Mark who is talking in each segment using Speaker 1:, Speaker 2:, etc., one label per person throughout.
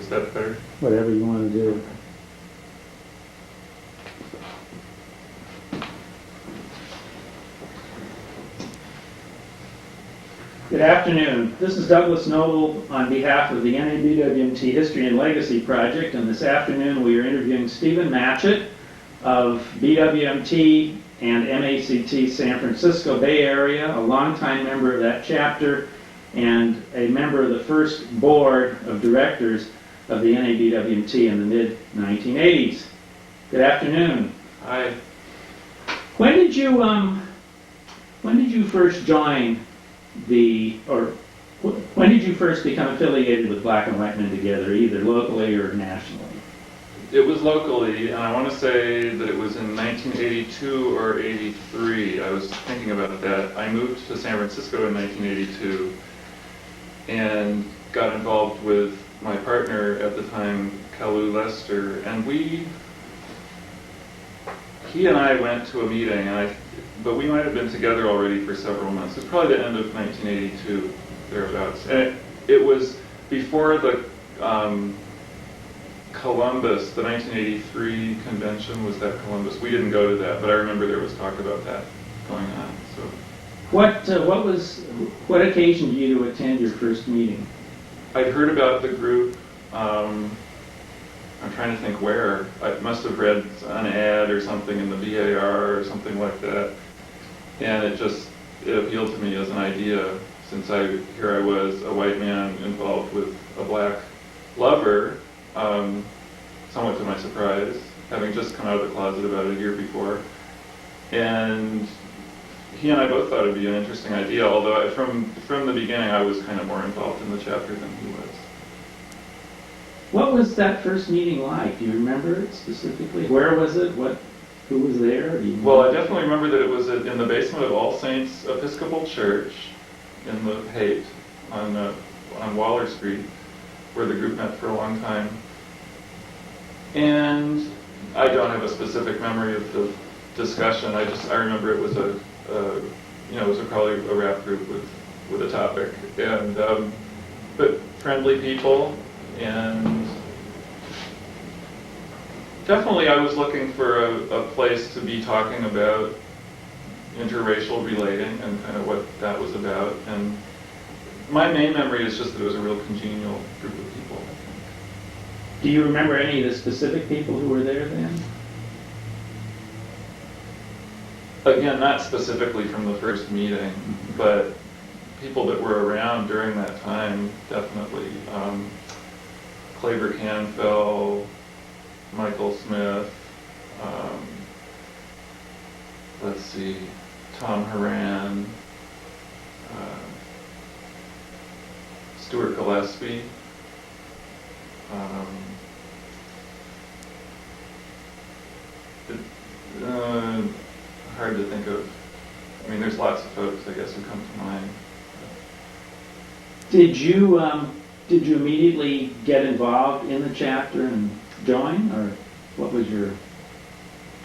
Speaker 1: Is that better?
Speaker 2: Whatever you want to do. Good afternoon. This is Douglas Noble on behalf of the NABWMT History and Legacy Project, and this afternoon we are interviewing SteveM1 of BWMT and MACT San Francisco Bay Area, a longtime member of that chapter and a member of the first board of directors of the NABWMT in the mid-1980s. Good afternoon.
Speaker 1: Hi.
Speaker 2: When did you first join when did you first become affiliated with Black and White Men Together, either locally or nationally?
Speaker 1: It was locally, and I want to say that it was in 1982 or 83. I was thinking about that. I moved to San Francisco in 1982 and got involved with my partner at the time, Kalu Lester, and he and I went to a meeting, but we might have been together already for several months. It was probably the end of 1982, thereabouts. And it was before the Columbus, the 1983 convention was that Columbus. We didn't go to that, but I remember there was talk about that going on. So,
Speaker 2: what occasioned you to attend your first meeting?
Speaker 1: I'd heard about the group. I'm trying to think where. I must have read an ad or something in the BAR or something like that. And it appealed to me as an idea, since here I was, a white man involved with a black lover, somewhat to my surprise, having just come out of the closet about a year before. And he and I both thought it would be an interesting idea, although from the beginning I was kind of more involved in the chapter than he was.
Speaker 2: What was that first meeting like? Do you remember it specifically? Where was it? Who was there?
Speaker 1: Well, I definitely remember that it was in the basement of All Saints Episcopal Church in the Haight on Waller Street, where the group met for a long time. And I don't have a specific memory of the discussion. I remember it was it was probably a rap group with a topic, and but friendly people. And definitely I was looking for a place to be talking about interracial relating and kind of what that was about. And my main memory is just that it was a real congenial group of people, I think.
Speaker 2: Do you remember any of the specific people who were there then?
Speaker 1: Again, not specifically from the first meeting, but people that were around during that time, definitely. Claver Canfell, Michael Smith, let's see, Tom Horan, Stuart Gillespie, hard to think of. I mean, there's lots of folks, I guess, who come to mind.
Speaker 2: Did you immediately get involved in the chapter and join, or what was your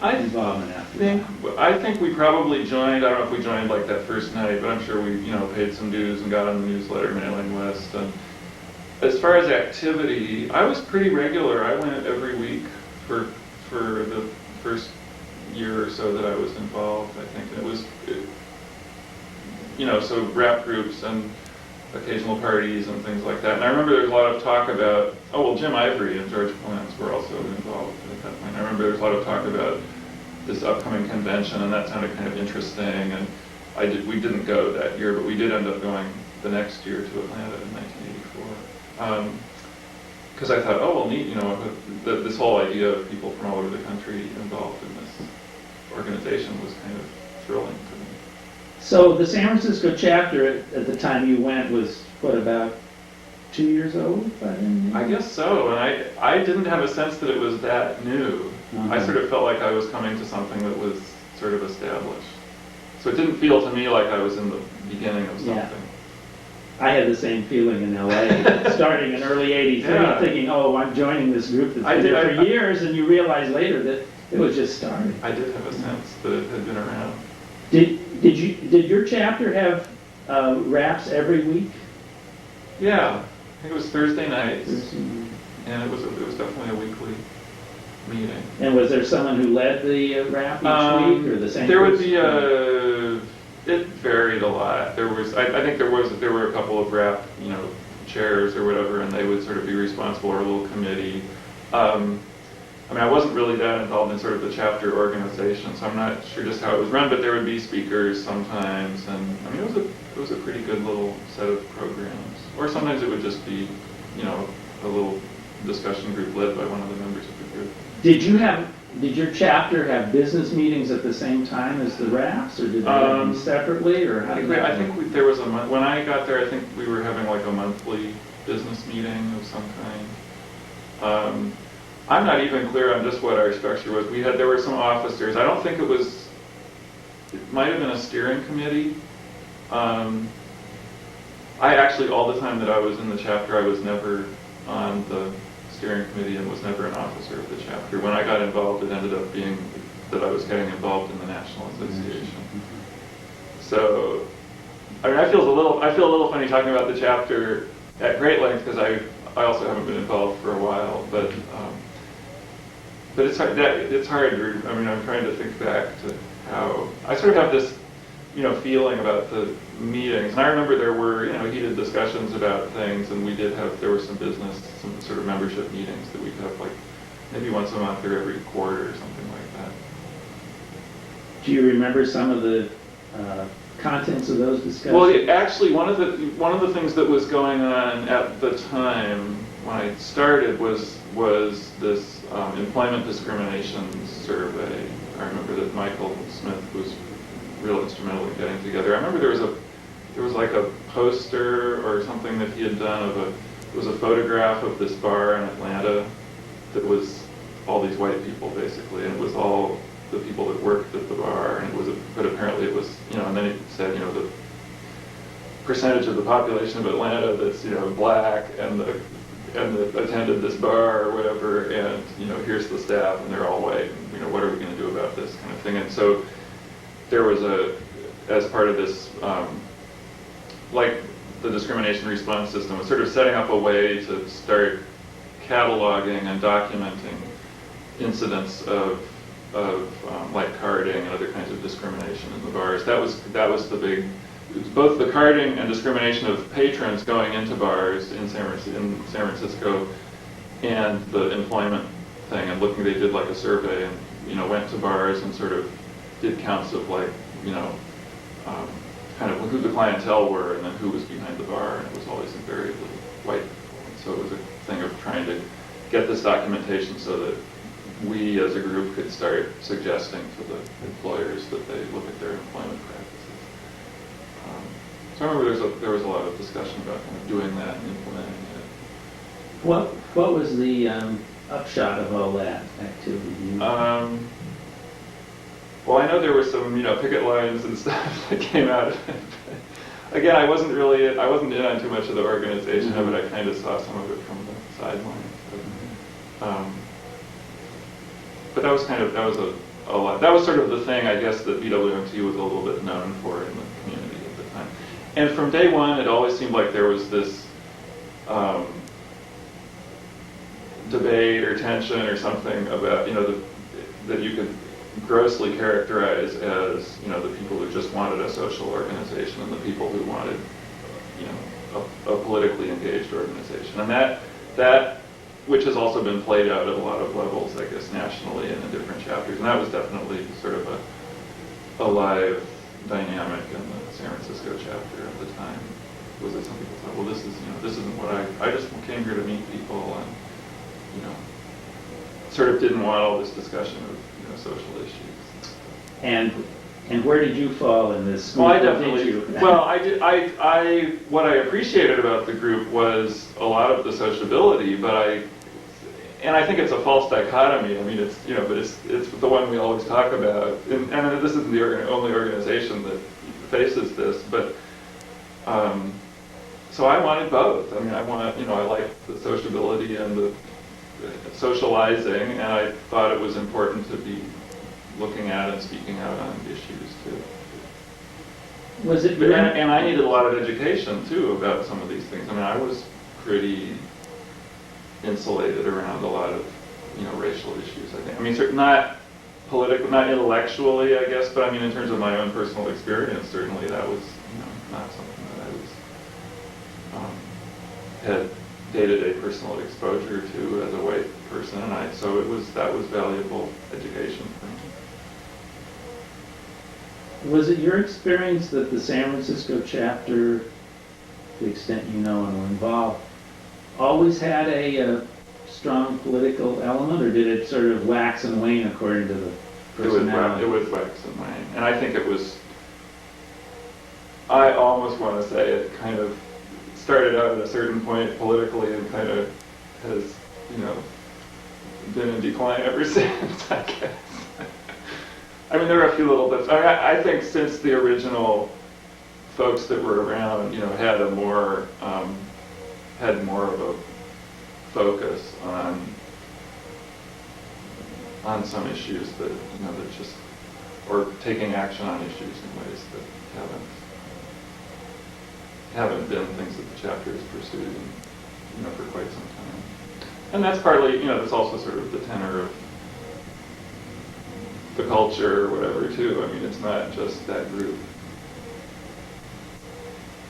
Speaker 2: involvement after that?
Speaker 1: I think we probably joined. I don't know if we joined like that first night, but I'm sure we paid some dues and got on the newsletter mailing list. And as far as activity, I was pretty regular. I went every week for the first year or so that I was involved. I think it was so rap groups and occasional parties and things like that. And I remember there was a lot of talk about, Jim Ivory and George Polans were also involved at that point. I remember there was a lot of talk about this upcoming convention, and that sounded kind of interesting. And we didn't go that year, but we did end up going the next year to Atlanta in 1984. Because I thought, neat, this whole idea of people from all over the country involved in this organization was kind of thrilling to me.
Speaker 2: So the San Francisco chapter at the time you went was, about 2 years old by then?
Speaker 1: I guess so, and I didn't have a sense that it was that new.
Speaker 2: Uh-huh.
Speaker 1: I sort of felt like I was coming to something that was sort of established. So it didn't feel to me like I was in the beginning of something.
Speaker 2: Yeah. I had the same feeling in LA, starting in early '83, thinking, I'm joining this group that's been there for years, and you realize later that it was just starting.
Speaker 1: I did have a sense that it had been around.
Speaker 2: Did your chapter have raps every week?
Speaker 1: Yeah, I think it was Thursday nights. And it was definitely a weekly meeting.
Speaker 2: And was there someone who led the rap each week, or the same?
Speaker 1: There would
Speaker 2: person?
Speaker 1: be it varied a lot. There was, I think there were a couple of rap, chairs or whatever, and they would sort of be responsible, or a little committee. I mean, I wasn't really that involved in sort of the chapter organization, so I'm not sure just how it was run, but there would be speakers sometimes, and I mean, it was a pretty good little set of programs. Or sometimes it would just be, a little discussion group led by one of the members of the group.
Speaker 2: Did your chapter have business meetings at the same time as the RAFs, or did they have them separately, or how did that
Speaker 1: I think there was when I got there, I think we were having like a monthly business meeting of some kind. I'm not even clear on just what our structure was. There were some officers. I don't think it might have been a steering committee. I actually, all the time that I was in the chapter, I was never on the steering committee and was never an officer of the chapter. When I got involved, it ended up being that I was getting involved in the National Association. So, I mean, I feel a little funny talking about the chapter at great length because I also haven't been involved for a while, but it's hard. It's hard. I mean, I'm trying to think back to how I sort of have this, feeling about the meetings. And I remember there were, heated discussions about things, and there were some sort of membership meetings that we'd have like maybe once a month or every quarter or something like that.
Speaker 2: Do you remember some of the contents of those discussions?
Speaker 1: Well, actually, one of the things that was going on at the time when I started was this employment discrimination survey. I remember that Michael Smith was real instrumental in getting together. I remember there was like a poster or something that he had done it was a photograph of this bar in Atlanta that was all these white people basically, and it was all the people that worked at the bar, and but apparently it was, and then it said, the percentage of the population of Atlanta that's, black and that attended this bar or whatever, and, here's the staff and they're all white, and, what are we going to do about this kind of thing? And so there was as part of this, like the discrimination response system, was sort of setting up a way to start cataloging and documenting incidents of like carding and other kinds of discrimination in the bars. That was the big, it was both the carding and discrimination of patrons going into bars in San Francisco, and the employment thing, and they did like a survey and, went to bars and sort of did counts of like, kind of who the clientele were and then who was behind the bar, and it was always invariably white people. And so it was a thing of trying to get this documentation so that we as a group could start suggesting to the employers that they look at their employment practices. So I remember there was a lot of discussion about kind of doing that and implementing it.
Speaker 2: What was the upshot of all that activity?
Speaker 1: Well, I know there were some, picket lines and stuff that came out of it. Again, I wasn't in on too much of the organization of it. I kind of saw some of it from the sidelines. But that was a lot. That was sort of the thing, I guess, that BWMT was a little bit known for in the community at the time. And from day one, it always seemed like there was this debate or tension or something about, that you could grossly characterize as, the people who just wanted a social organization and the people who wanted, a politically engaged organization. And that which has also been played out at a lot of levels, I guess, nationally and in different chapters. And that was definitely sort of a live dynamic in the San Francisco chapter at the time. Was that some people thought, well, this isn't what I just came here to meet people and, sort of didn't want all this discussion of, social issues.
Speaker 2: And where did you fall in this?
Speaker 1: Well, I definitely. What I appreciated about the group was a lot of the sociability, but I think it's a false dichotomy. I mean, it's but it's the one we always talk about, and this isn't the only organization that faces this, but. So I wanted both. I mean, I liked the sociability and the socializing, and I thought it was important to be looking at and speaking out on issues too.
Speaker 2: Was it?
Speaker 1: And I needed a lot of education too about some of these things. I mean, I was pretty insulated around a lot of, racial issues, I think. I mean, not political, not intellectually, I guess, but I mean, in terms of my own personal experience, certainly that was, not something that I was, had day-to-day personal exposure to as a white person, and so that was valuable education for me.
Speaker 2: Was it your experience that the San Francisco chapter, to the extent you know and were involved, always had a strong political element, or did it sort of wax and wane according to the personality?
Speaker 1: It would wax and wane, and I think it was, I almost want to say it kind of started out at a certain point politically and kind of has, been in decline ever since, I guess. I mean, there are a few little bits. I think since the original folks that were around, had more of a focus on some issues that, that just, or taking action on issues in ways that haven't been things that the chapter has pursued, for quite some time. And that's partly, that's also sort of the tenor of the culture or whatever, too. I mean, it's not just that group.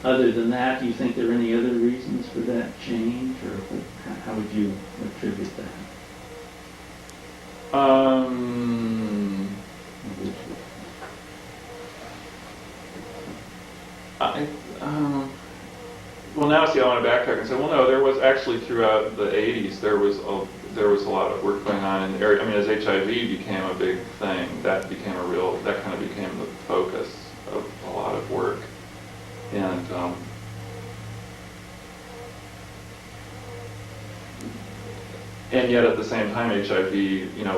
Speaker 2: Other than that, do you think there are any other reasons for that change, or how would you attribute that?
Speaker 1: Well, now see, I want to backtrack and say, well, no, there was actually throughout the 80s, there was a lot of work going on in the area. I mean, as HIV became a big thing, that kind of became the focus of a lot of work. And yet at the same time, HIV,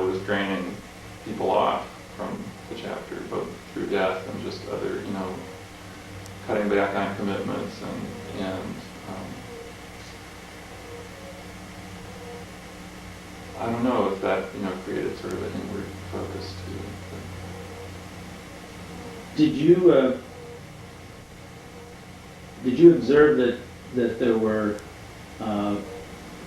Speaker 1: was draining people off from the chapter, both through death and just other, cutting back on commitments and I don't know if that, created sort of an inward focus too.
Speaker 2: Did you observe that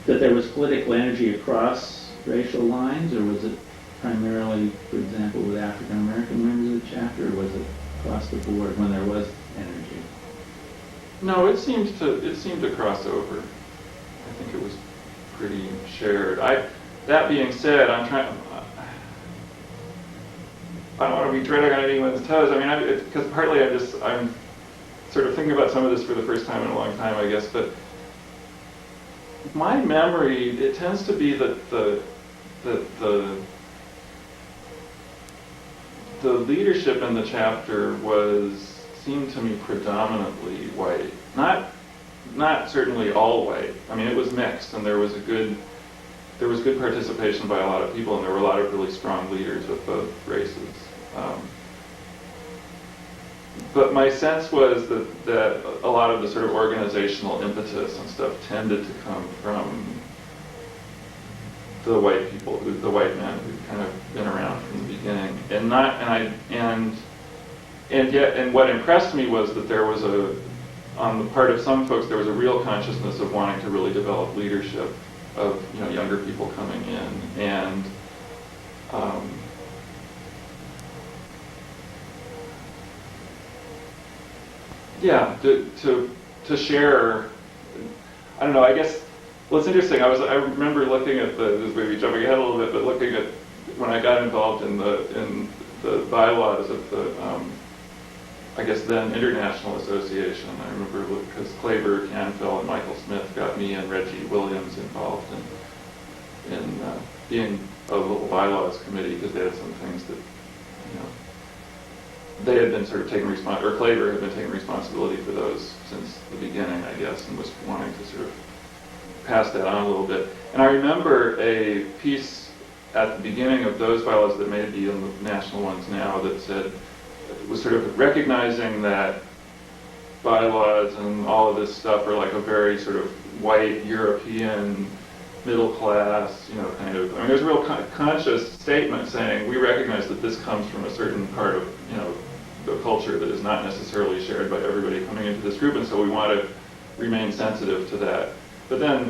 Speaker 2: there was political energy across racial lines, or was it primarily, for example, with African American members of the chapter, or was it across the board when there was energy?
Speaker 1: No, it seemed to cross over. I think it was pretty shared. That being said, I don't want to be treading on anyone's toes. I mean, because partly I'm sort of thinking about some of this for the first time in a long time, I guess. But my memory, it tends to be that the leadership in the chapter seemed to me predominantly white. Not certainly all white. I mean, it was mixed, and there was good participation by a lot of people, and there were a lot of really strong leaders of both races. But my sense was that a lot of the sort of organizational impetus and stuff tended to come from the white people, the white men who'd kind of been around from the beginning, and what impressed me was that there was on the part of some folks, there was a real consciousness of wanting to really develop leadership of younger people coming in, and to share. I don't know. I guess it's interesting. I remember looking at this maybe jumping ahead a little bit, but looking at when I got involved in the bylaws of the I guess then International Association. I remember because Claver Canfield and Michael Smith got me and Reggie Williams involved in being a little bylaws committee, because they had some things that they had been sort of taking or Claver had been taking responsibility for those since the beginning, I guess, and was wanting to sort of pass that on a little bit. And I remember a piece at the beginning of those bylaws that may be in the national ones now that was sort of recognizing that bylaws and all of this stuff are like a very sort of white European middle class, kind of. I mean, there's a real conscious statement saying we recognize that this comes from a certain part of, the culture that is not necessarily shared by everybody coming into this group, and so we want to remain sensitive to that. But then,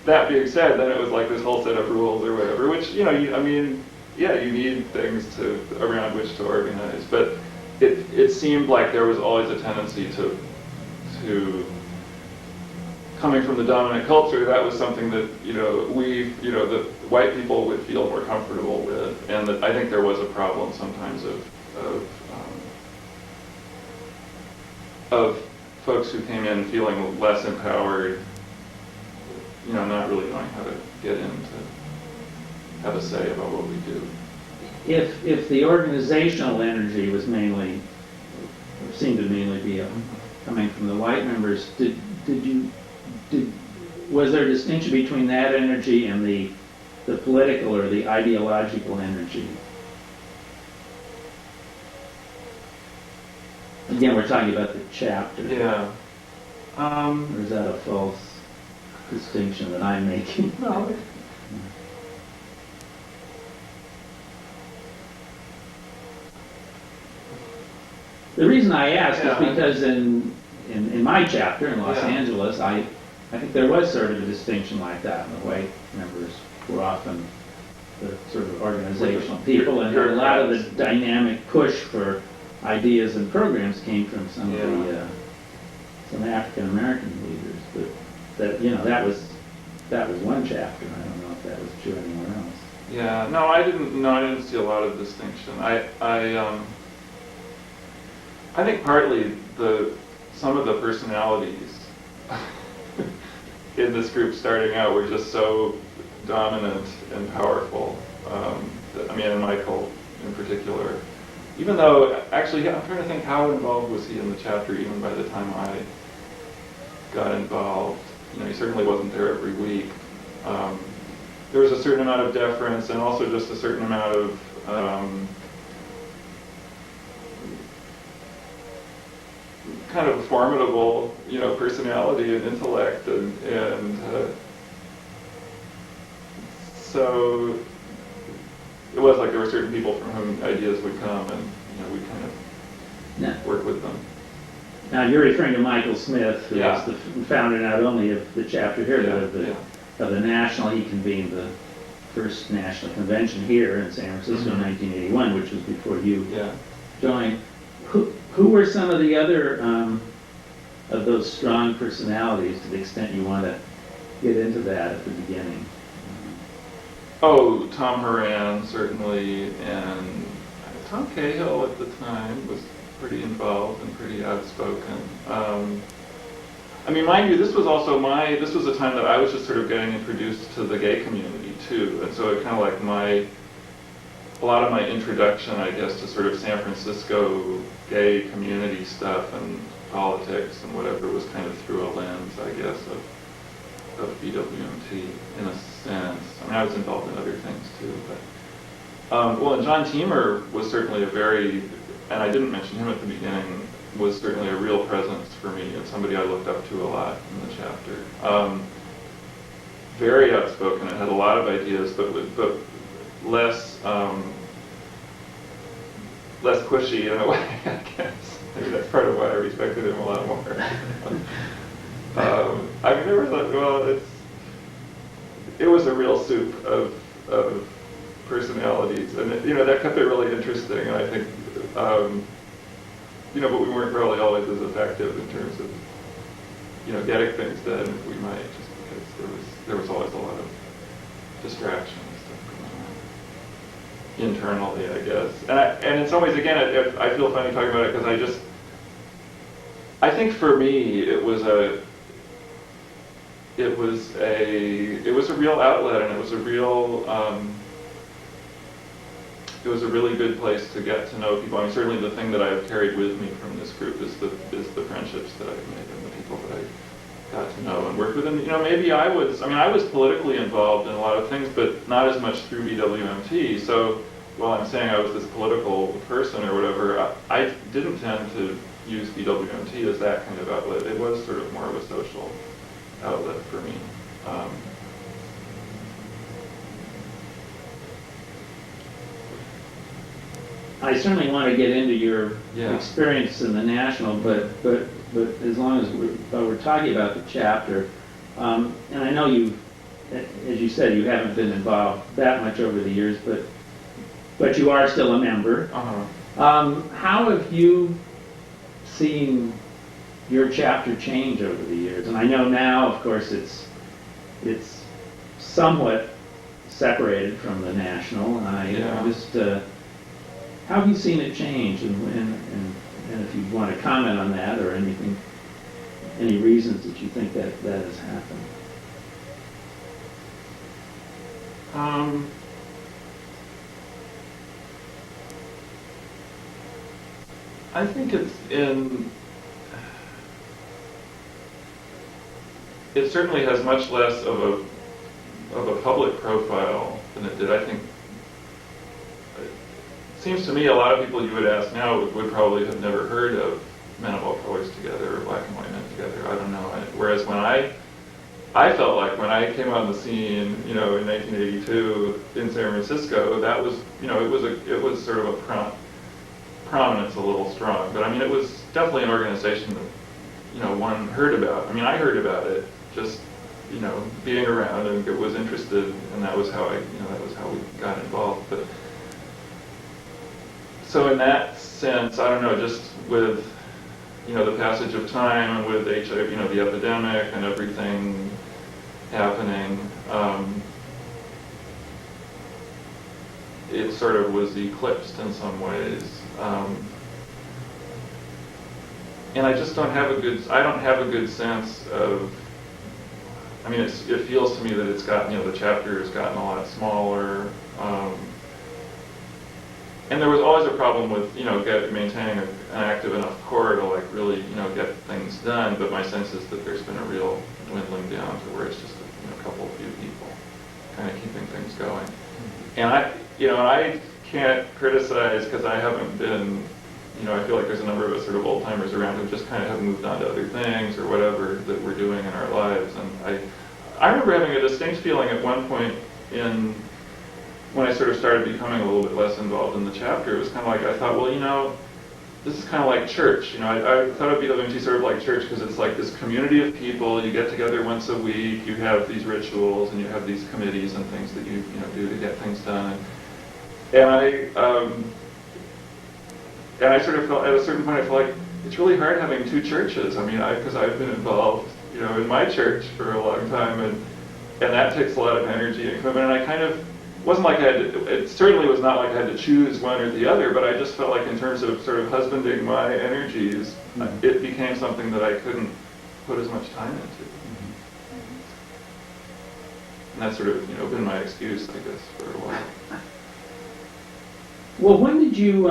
Speaker 1: that being said, then it was like this whole set of rules or whatever, which, you know, I mean, yeah, you need things around which to organize, but it seemed like there was always a tendency to coming from the dominant culture, that was something that, the white people would feel more comfortable with, and that I think there was a problem sometimes of folks who came in feeling less empowered, not really knowing how to get in to have a say about what we do.
Speaker 2: If the organizational energy was mainly, or seemed to mainly be coming from the white members, was there a distinction between that energy and the political or the ideological energy? Again, we're talking about the chapter.
Speaker 1: Yeah.
Speaker 2: Or is that a false distinction that I'm making?
Speaker 1: No.
Speaker 2: The reason I ask
Speaker 1: Yeah.
Speaker 2: is because in my chapter in Los
Speaker 1: Yeah.
Speaker 2: Angeles, I think there was sort of a distinction like that, and the white members were often the sort of organizational people, and a lot of the dynamic push for ideas and programs came from some of the some African American leaders. But that was one chapter. I don't know if that was true anywhere else.
Speaker 1: Yeah. No, I didn't see a lot of distinction. I think partly some of the personalities in this group starting out were just so dominant and powerful. And Michael in particular. Even though, actually, I'm trying to think how involved was he in the chapter even by the time I got involved. He certainly wasn't there every week. There was a certain amount of deference and also just a certain amount of kind of formidable, personality and intellect, and so it was like there were certain people from whom ideas would come, and we kind of work with them.
Speaker 2: Now you're referring to Michael Smith, who
Speaker 1: Yeah.
Speaker 2: was the founder not only of the chapter here, but of the national. He convened the first national convention here in San Francisco in 1981, which was before you joined. Who were some of the other of those strong personalities, to the extent you want to get into that at the beginning?
Speaker 1: Oh, Tom Horan, certainly, and Tom Cahill at the time was pretty involved and pretty outspoken. Mind you, this was a time that I was just sort of getting introduced to the gay community too, and so it kind of like a lot of my introduction, I guess, to sort of San Francisco gay community stuff and politics and whatever was kind of through a lens, I guess, of BWMT in a sense. I was involved in other things too, but and John Teemer was certainly and I didn't mention him at the beginning, was certainly a real presence for me and somebody I looked up to a lot in the chapter. Very outspoken and had a lot of ideas, but less pushy in a way, I guess. Maybe that's part of why I respected him a lot more. It was a real soup of personalities, and that kept it really interesting. And I think, but we weren't really always as effective in terms of, getting things done as we might, just because there was always a lot of distraction and stuff going on internally, I guess. And in some ways, again, I feel funny talking about it because I think for me it was a real outlet, and it was a really good place to get to know people. Certainly the thing that I have carried with me from this group is the friendships that I've made and the people that I got to know and work with. And maybe I was politically involved in a lot of things, but not as much through BWMT. So while I'm saying I was this political person or whatever, I didn't tend to use BWMT as that kind of outlet. It was sort of more of a social outlet for me.
Speaker 2: I certainly want to get into your
Speaker 1: Yeah.
Speaker 2: experience in the national, but as long as we're talking about the chapter, and I know you've as you said, you haven't been involved that much over the years, but you are still a member. How have you seen your chapter change over the years? And I know now, of course, it's somewhat separated from the national. And how have you seen it change? And if you want to comment on that or anything, any reasons that you think that has happened?
Speaker 1: I think it certainly has much less of a public profile than it did. I think it seems to me a lot of people you would ask now would probably have never heard of Men of All Colors Together or Black and White Men Together. I don't know. Whereas when I felt like when I came on the scene, in 1982 in San Francisco, that was, it was sort of a prominence a little strong, but I mean, it was definitely an organization that, one heard about. I mean, I heard about it just, being around and was interested, and that was how we got involved. But so in that sense, I don't know, just with, the passage of time and with HIV, the epidemic and everything happening, it sort of was eclipsed in some ways. And I just don't have a good sense of, I mean, it feels to me that it's gotten, the chapter has gotten a lot smaller. And there was always a problem with, maintaining an active enough core to really, get things done. But my sense is that there's been a real dwindling down to where it's just a couple few people kind of keeping things going. And I can't criticize because I haven't been, I feel like there's a number of us sort of old timers around who just kind of have moved on to other things or whatever that we're doing in our lives. And I remember having a distinct feeling at one point when I sort of started becoming a little bit less involved in the chapter. It was kind of like, I thought, well, this is kind of like church. I thought of BWMT sort of like church because it's like this community of people. You get together once a week. You have these rituals and you have these committees and things that you do to get things done. And I sort of felt, at a certain point, I felt like it's really hard having two churches. I mean, because I've been involved, in my church for a long time, and that takes a lot of energy and commitment. And I kind of wasn't like it certainly was not like I had to choose one or the other, but I just felt like in terms of sort of husbanding my energies, it became something that I couldn't put as much time into. And that's sort of, been my excuse, I guess, for a while.
Speaker 2: Well, when did you,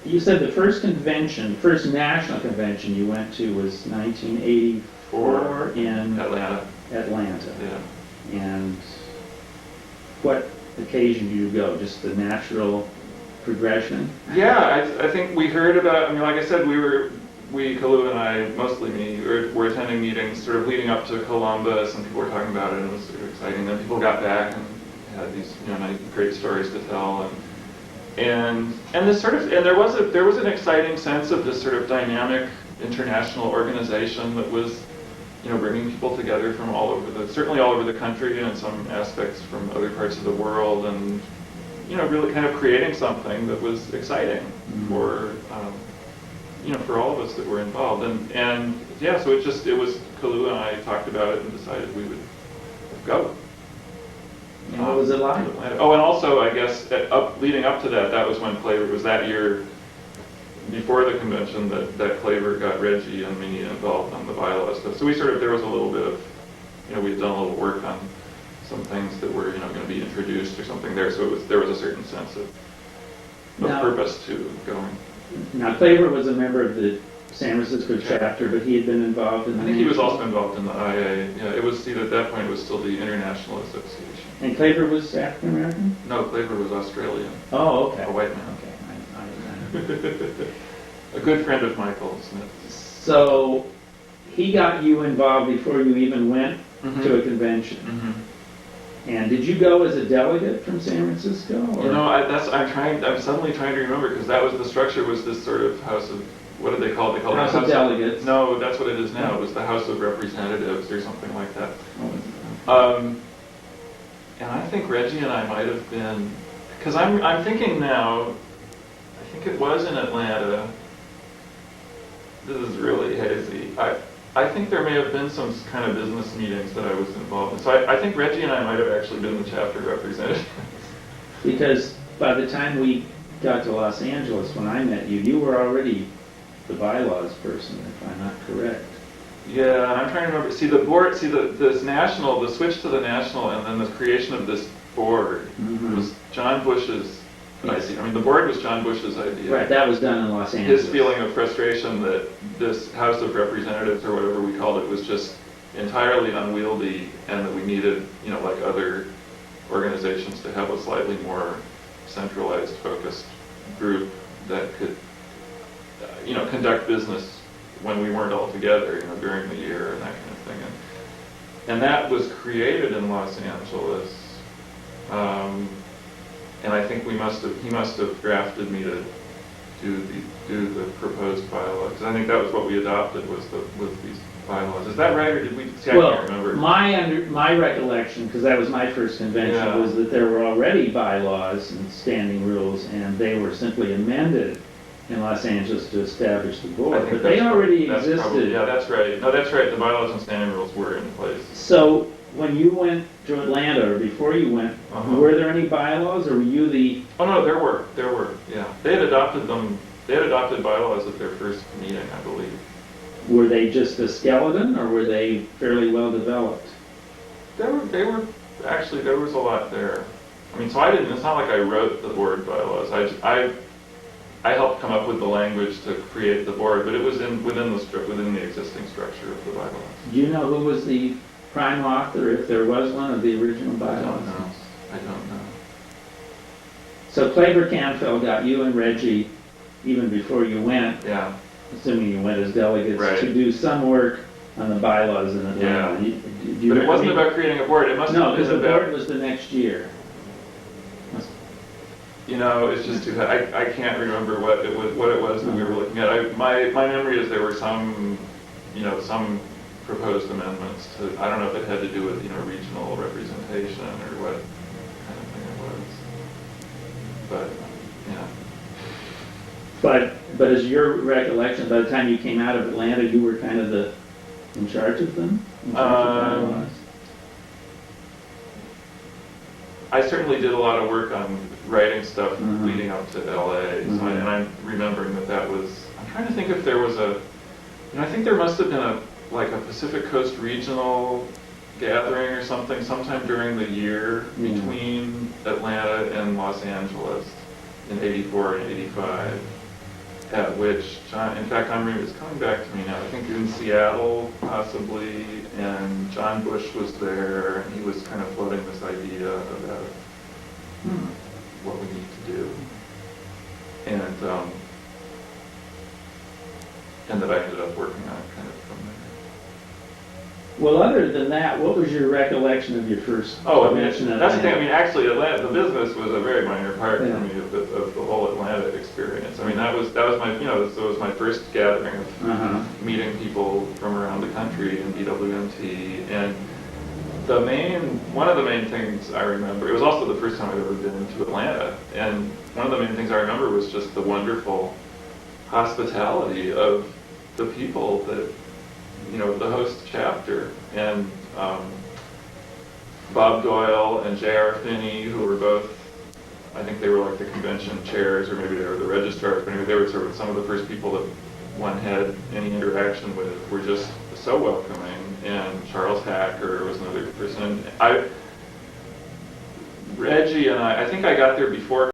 Speaker 2: you said the first first national convention you went to was 1984 in
Speaker 1: Atlanta.
Speaker 2: Yeah. And what occasion did you go? Just the natural progression?
Speaker 1: Yeah, I think we heard about, like I said, Kalu and I, mostly me, were attending meetings sort of leading up to Columbus, and people were talking about it, and it was sort of exciting. Then people got back and had these, nice, great stories to tell, and this sort of, and there was an exciting sense of this sort of dynamic international organization that was, bringing people together from certainly all over the country, and in some aspects from other parts of the world, and really kind of creating something that was exciting for for all of us that were involved. And yeah, so it was Kalu and I talked about it and decided we would go.
Speaker 2: And what was it like?
Speaker 1: Oh, and also I guess leading up to that was when Claver was that year. Before the convention, that Claver got Reggie and me involved on the bylaw stuff. So there was a little bit of, we had done a little work on some things that were, going to be introduced or something there. So there was a certain sense of purpose to going.
Speaker 2: Now, Claver was a member of the San Francisco chapter, but he had been involved in the...
Speaker 1: I think he was also involved in the IA. Yeah, it was, at that point, it was still the International Association.
Speaker 2: And Claver was African American?
Speaker 1: No, Claver was Australian.
Speaker 2: Oh, okay.
Speaker 1: A white man.
Speaker 2: Okay.
Speaker 1: A good friend of Michael's.
Speaker 2: So he got you involved before you even went to a convention. And did you go as a delegate from San Francisco? Or?
Speaker 1: I'm suddenly trying to remember, because that was the structure, was this sort of house of, what did they call it? They called
Speaker 2: House of Delegates.
Speaker 1: No, that's what it is now. It was the House of Representatives or something like that. And I think Reggie and I might have been, because I'm thinking now, I think it was in Atlanta. This is really hazy. I think there may have been some kind of business meetings that I was involved in. So I think Reggie and I might have actually been the chapter representatives.
Speaker 2: Because by the time we got to Los Angeles, when I met you, you were already the bylaws person, if I'm not correct.
Speaker 1: Yeah, and I'm trying to remember. See, the board, this national, the switch to the national, and then the creation of this board was John Bush's idea. I mean, the board was John Bush's idea.
Speaker 2: Right, that was done in Los Angeles.
Speaker 1: His feeling of frustration that this House of Representatives, or whatever we called it, was just entirely unwieldy, and that we needed, like other organizations, to have a slightly more centralized, focused group that could, conduct business when we weren't all together, during the year and that kind of thing. And that was created in Los Angeles. And I think he must have drafted me to do the proposed bylaws. Because I think that was what we adopted was these bylaws. Is that right, or did we? See, I can't remember.
Speaker 2: My recollection, because that was my first convention, was that there were already bylaws and standing rules, and they were simply amended in Los Angeles to establish the board. But they already existed.
Speaker 1: Yeah, that's right. No, that's right. The bylaws and standing rules were in place.
Speaker 2: So when you went to Atlanta, or before you went, were there any bylaws, or were you the?
Speaker 1: Oh no, there were. Yeah, they had adopted them. They had adopted bylaws at their first meeting, I believe.
Speaker 2: Were they just a skeleton, or were they fairly well developed?
Speaker 1: They were actually, there was a lot there. I mean, so I didn't. It's not like I wrote the board bylaws. I helped come up with the language to create the board, but it was within the existing structure of the bylaws.
Speaker 2: Do you know who was the prime author, if there was one, of the original bylaws?
Speaker 1: I don't know.
Speaker 2: So Claver Canfield got you and Reggie, even before you went, assuming you went as delegates, to do some work on the bylaws in Atlanta.
Speaker 1: Yeah. But it wasn't about creating a board. It must have been
Speaker 2: because the board was the next year.
Speaker 1: It's just too. I can't remember what it was that we were looking at. My memory is there were some proposed amendments to. I don't know if it had to do with regional representation or what kind of thing it was. But yeah.
Speaker 2: But as your recollection, by the time you came out of Atlanta, you were kind of in charge of them.
Speaker 1: I certainly did a lot of work on writing stuff leading up to LA, and I'm remembering that was. I'm trying to think if there was a. I think there must have been a Pacific Coast regional gathering or something sometime during the year between Atlanta and Los Angeles in '84 and '85. At which, in fact, it's coming back to me now. I think in Seattle, possibly, and John Bush was there, and he was kind of floating this idea about what we need to do, and that I ended up working on kind of from there.
Speaker 2: Well, other than that, what was your recollection of your first convention?
Speaker 1: That's the thing. I mean, actually, Atlanta, the business was a very minor part for me of the whole Atlanta experience. I mean, that was my, so it was my first gathering of meeting people from around the country in BWMT, and one of the main things I remember, it was also the first time I'd ever been into Atlanta, and one of the main things I remember was just the wonderful hospitality of the people that, the host chapter, and Bob Doyle and J.R. Finney, who were both, I think they were like the convention chairs, or maybe they were the registrars, but anyway, they were sort of some of the first people that one had any interaction with, were just so welcoming. And Charles Hacker was another person. Reggie and I think I got there before